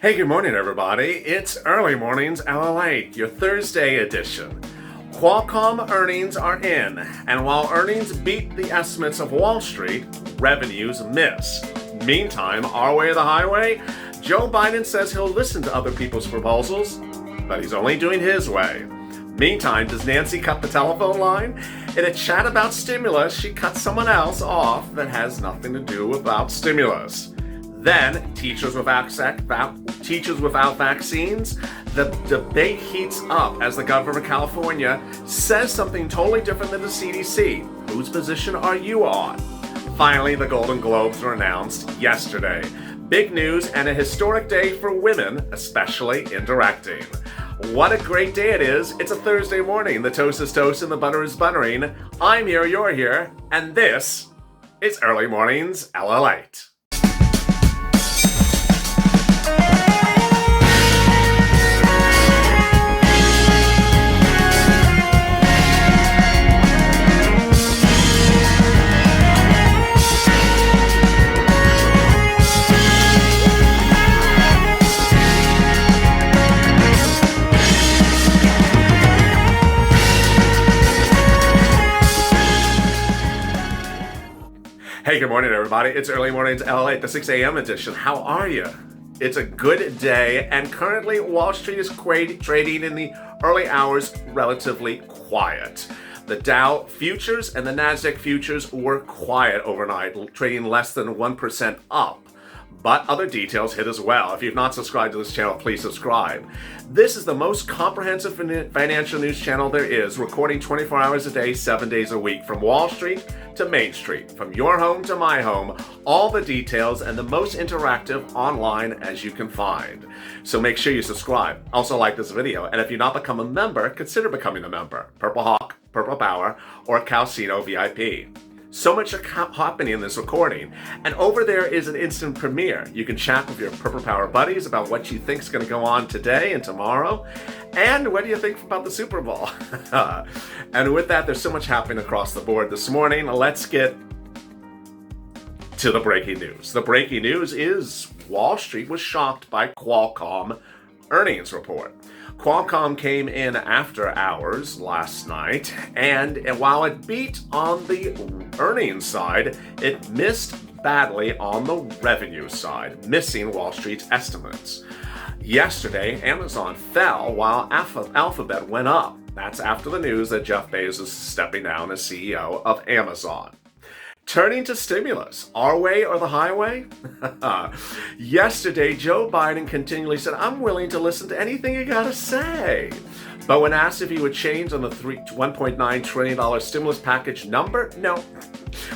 Hey, good morning, everybody. It's Early Mornings LALATE, your Thursday edition. Qualcomm earnings are in, and while earnings beat the estimates of Wall Street, revenues miss. Meantime, our way or the highway, Joe Biden says he'll listen to other people's proposals, but he's only doing his way. Meantime, does Nancy cut the telephone line? In a chat about stimulus, she cuts someone else off that has nothing to do about stimulus. Then, teachers without vaccines, the debate heats up as the governor of California says something totally different than the CDC. Whose position are you on? Finally, the Golden Globes were announced yesterday. Big news and a historic day for women, especially in directing. What a great day it is. It's a Thursday morning. The toast is toast and the butter is buttering. I'm here, you're here, and this is Early Mornings LALATE. Hey, good morning, everybody. It's Early Mornings LALATE, the 6 a.m. edition. How are you? It's a good day, and currently Wall Street is trading in the early hours relatively quiet. The Dow futures and the NASDAQ futures were quiet overnight, trading less than 1% up. But other details hit as well. If you've not subscribed to this channel, please subscribe. This is the most comprehensive financial news channel there is, recording 24 hours a day, 7 days a week, from Wall Street to Main Street, from your home to my home, all the details and the most interactive online as you can find. So make sure you subscribe. Also like this video, and if you've not become a member, consider becoming a member. Purple Hawk, Purple Power, or Calcino VIP. So much happening in this recording, and over there is an instant premiere. You can chat with your Purple Power buddies about what you think is going to go on today and tomorrow, and what do you think about the Super Bowl? And with that, there's so much happening across the board this morning. Let's get to the breaking news. The breaking news is Wall Street was shocked by Qualcomm earnings report. Qualcomm came in after hours last night, and while it beat on the earnings side, it missed badly on the revenue side, missing Wall Street's estimates. Yesterday, Amazon fell while Alphabet went up. That's after the news that Jeff Bezos is stepping down as CEO of Amazon. Turning to stimulus, our way or the highway? Yesterday, Joe Biden continually said, I'm willing to listen to anything you gotta say. But when asked if he would change on the $1.9 trillion stimulus package number, no.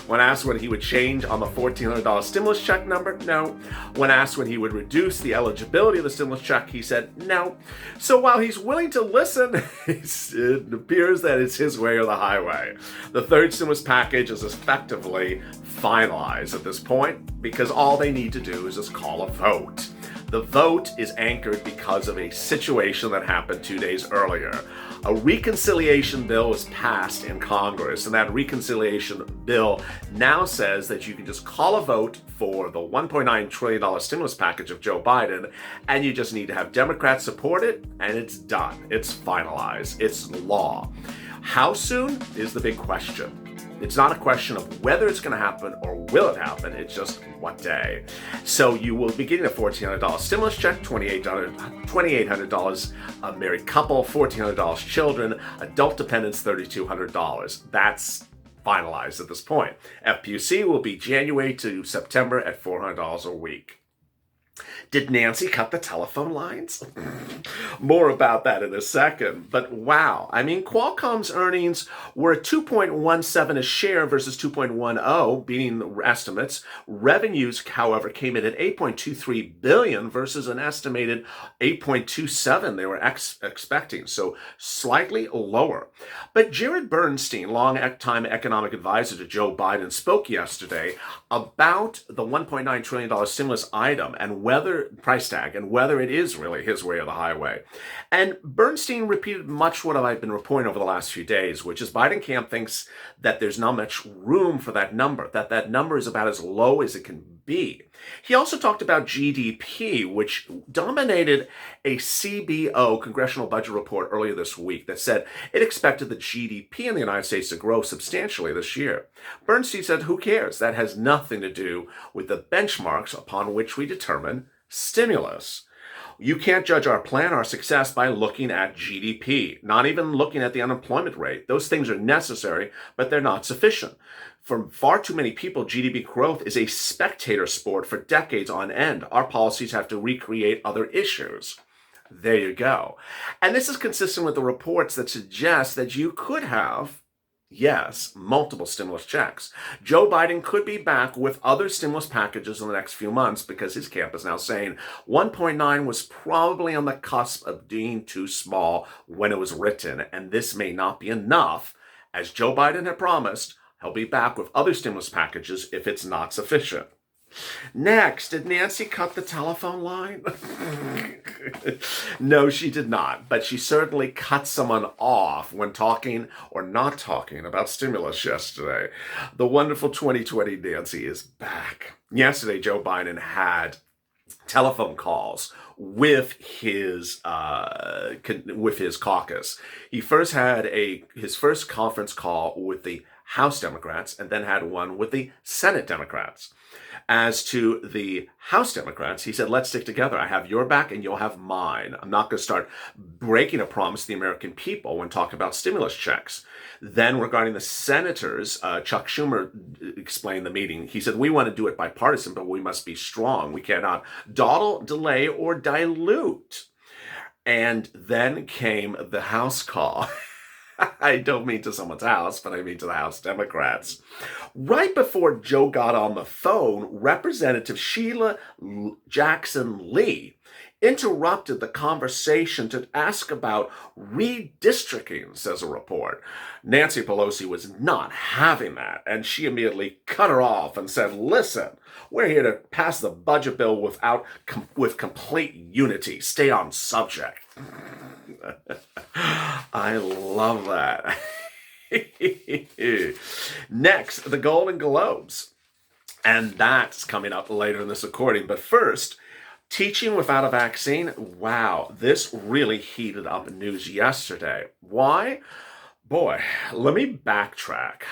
When asked when he would change on the $1,400 stimulus check number, no. When asked when he would reduce the eligibility of the stimulus check, he said no. So while he's willing to listen, it appears that it's his way or the highway. The third stimulus package is effectively finalized at this point because all they need to do is just call a vote. The vote is anchored because of a situation that happened 2 days earlier. A reconciliation bill was passed in Congress, and that reconciliation bill now says that you can just call a vote for the $1.9 trillion stimulus package of Joe Biden, and you just need to have Democrats support it, and it's done. It's finalized. It's law. How soon is the big question. It's not a question of whether it's going to happen or will it happen. It's just what day. So you will be getting a $1,400 stimulus check, $2,800 a married couple, $1,400 children, adult dependents, $3,200. That's finalized at this point. FPUC will be January to September at $400 a week. Did Nancy cut the telephone lines? More about that in a second. But wow, I mean, Qualcomm's earnings were $2.17 a share versus $2.10, beating the estimates. Revenues, however, came in at $8.23 billion versus an estimated $8.27 they were expecting, so slightly lower. But Jared Bernstein, long-time economic advisor to Joe Biden, spoke yesterday about the $1.9 trillion stimulus item and and whether it is really his way or the highway. And Bernstein repeated much what I've been reporting over the last few days, which is Biden camp thinks that there's not much room for that number, that number is about as low as it can be. He also talked about GDP, which dominated a CBO, Congressional Budget Report, earlier this week that said it expected the GDP in the United States to grow substantially this year. Bernstein said, who cares? That has nothing to do with the benchmarks upon which we determine stimulus. You can't judge our plan, our success, by looking at GDP, not even looking at the unemployment rate. Those things are necessary, but they're not sufficient. For far too many people, GDP growth is a spectator sport for decades on end. Our policies have to recreate other issues. There you go. And this is consistent with the reports that suggest that you could have, yes, multiple stimulus checks. Joe Biden could be back with other stimulus packages in the next few months because his camp is now saying 1.9 was probably on the cusp of being too small when it was written, and this may not be enough. As Joe Biden had promised, he'll be back with other stimulus packages if it's not sufficient. Next, did Nancy cut the telephone line? No, she did not, but she certainly cut someone off when talking or not talking about stimulus yesterday. The wonderful 2020 Nancy is back. Yesterday, Joe Biden had telephone calls with his caucus. He first had his first conference call with the House Democrats and then had one with the Senate Democrats. As to the House Democrats, he said, let's stick together. I have your back and you'll have mine. I'm not going to start breaking a promise to the American people when talking about stimulus checks. Then regarding the senators, Chuck Schumer explained the meeting. He said, we want to do it bipartisan, but we must be strong. We cannot dawdle, delay, or dilute. And then came the House call. I don't mean to someone's house, but I mean to the House Democrats. Right before Joe got on the phone, Representative Sheila Jackson Lee interrupted the conversation to ask about redistricting, says a report. Nancy Pelosi was not having that, and she immediately cut her off and said, listen, we're here to pass the budget bill with complete unity. Stay on subject. I love that. Next, the Golden Globes. And that's coming up later in this recording. But first, teaching without a vaccine. Wow, this really heated up news yesterday. Why? Boy, let me backtrack.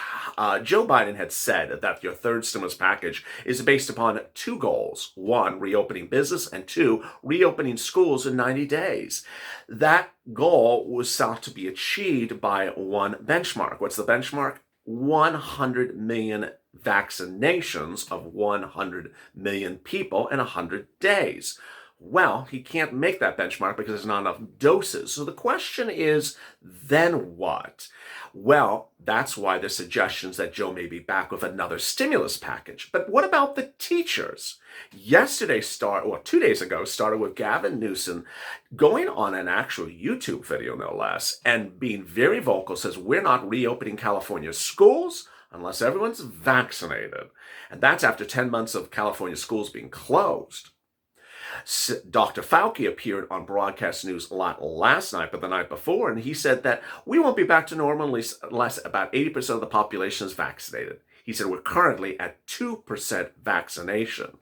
Joe Biden had said that your third stimulus package is based upon two goals. One, reopening business, and two, reopening schools in 90 days. That goal was sought to be achieved by one benchmark. What's the benchmark? 100 million vaccinations of 100 million people in 100 days. Well, he can't make that benchmark because there's not enough doses. So the question is, then what? Well, that's why there's suggestions that Joe may be back with another stimulus package. But what about the teachers? 2 days ago, started with Gavin Newsom going on an actual YouTube video, no less, and being very vocal, says we're not reopening California's schools unless everyone's vaccinated. And that's after 10 months of California schools being closed. Dr. Fauci appeared on broadcast news a lot last night, but the night before, and he said that we won't be back to normal unless about 80% of the population is vaccinated. He said we're currently at 2% vaccination.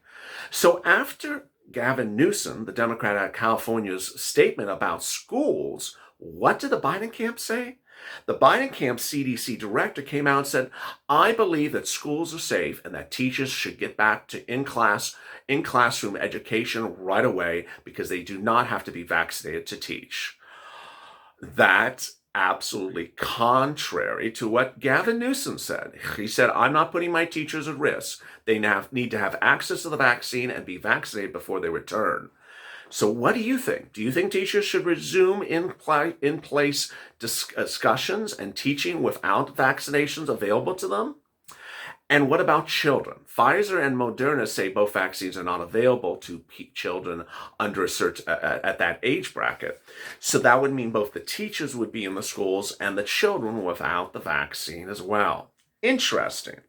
So after Gavin Newsom, the Democrat out of California's statement about schools, what did the Biden camp say? The Biden camp CDC director came out and said, I believe that schools are safe and that teachers should get back to in-classroom education right away because they do not have to be vaccinated to teach. That's absolutely contrary to what Gavin Newsom said. He said, I'm not putting my teachers at risk. They need to have access to the vaccine and be vaccinated before they return. So what do you think? Do you think teachers should resume in-place discussions and teaching without vaccinations available to them? And what about children? Pfizer and Moderna say both vaccines are not available to children under at that age bracket. So that would mean both the teachers would be in the schools and the children without the vaccine as well. Interesting.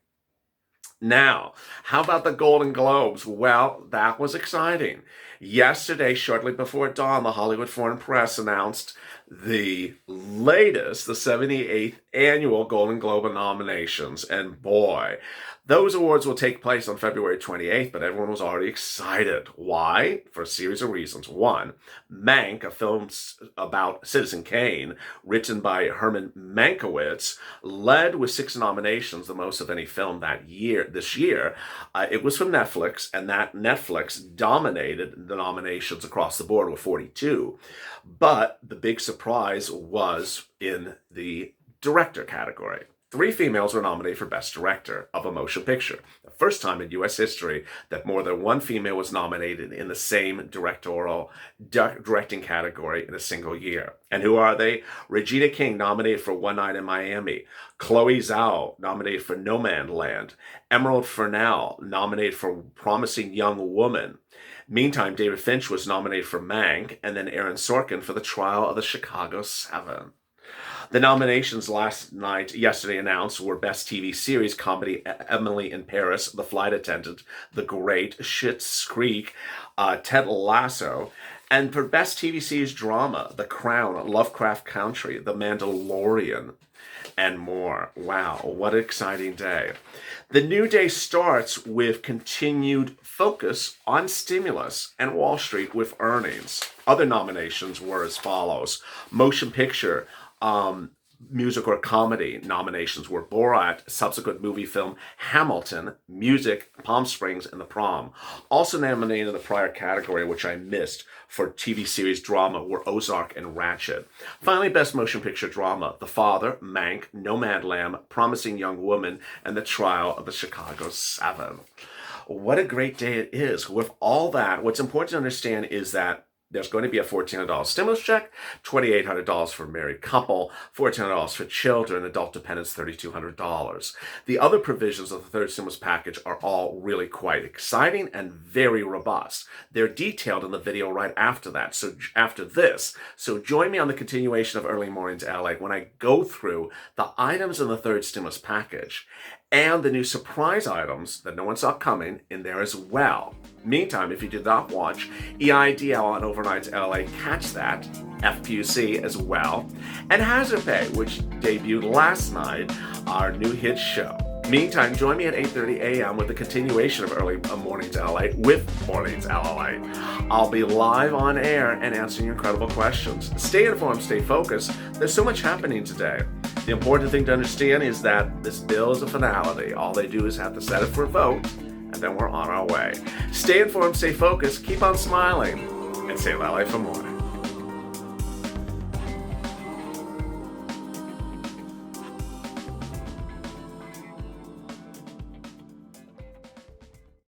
Now, how about the Golden Globes? Well, that was exciting. Yesterday, shortly before dawn, the Hollywood Foreign Press announced the 78th annual Golden Globe nominations. And boy, those awards will take place on February 28th, but everyone was already excited. Why? For a series of reasons. One, Mank, a film about Citizen Kane, written by Herman Mankiewicz, led with 6 nominations, the most of any film this year. It was from Netflix, and that Netflix dominated the nominations across the board with 42. But the big surprise was in the director category. 3 females were nominated for Best Director of a Motion Picture. The first time in U.S. history that more than one female was nominated in the same directing category in a single year. And who are they? Regina King, nominated for One Night in Miami. Chloe Zhao, nominated for Nomadland. Emerald Fennell, nominated for Promising Young Woman. Meantime, David Finch was nominated for Mank, and then Aaron Sorkin for The Trial of the Chicago 7. The nominations yesterday announced were Best TV Series Comedy, Emily in Paris, The Flight Attendant, The Great, Schitt's Creek, Ted Lasso, and for Best TV Series Drama, The Crown, Lovecraft Country, The Mandalorian, and more. Wow, what an exciting day. The new day starts with continued focus on stimulus and Wall Street with earnings. Other nominations were as follows. Motion Picture, music or comedy nominations were Borat, subsequent movie film Hamilton, music, Palm Springs, and The Prom. Also nominated in the prior category, which I missed, for TV series drama were Ozark and Ratchet. Finally, Best Motion Picture Drama, The Father, Mank, Nomadland, Promising Young Woman, and The Trial of the Chicago 7. What a great day it is. With all that, what's important to understand is that there's going to be a $1,400 stimulus check, $2,800 for a married couple, $1,400 for children, adult dependents, $3,200. The other provisions of the third stimulus package are all really quite exciting and very robust. They're detailed in the video right after that. So join me on the continuation of Early Mornings LA when I go through the items in the third stimulus package and the new surprise items that no one saw coming in there as well. Meantime, if you did not watch EIDL on Overnights LA, catch that, FPUC as well, and Hazard Pay, which debuted last night, our new hit show. Meantime, join me at 8:30 a.m. with the continuation of Early Mornings LA with Mornings LA. I'll be live on air and answering your incredible questions. Stay informed, stay focused. There's so much happening today. The important thing to understand is that this bill is a finality. All they do is have to set it for a vote, and then we're on our way. Stay informed, stay focused, keep on smiling, and say LA for more.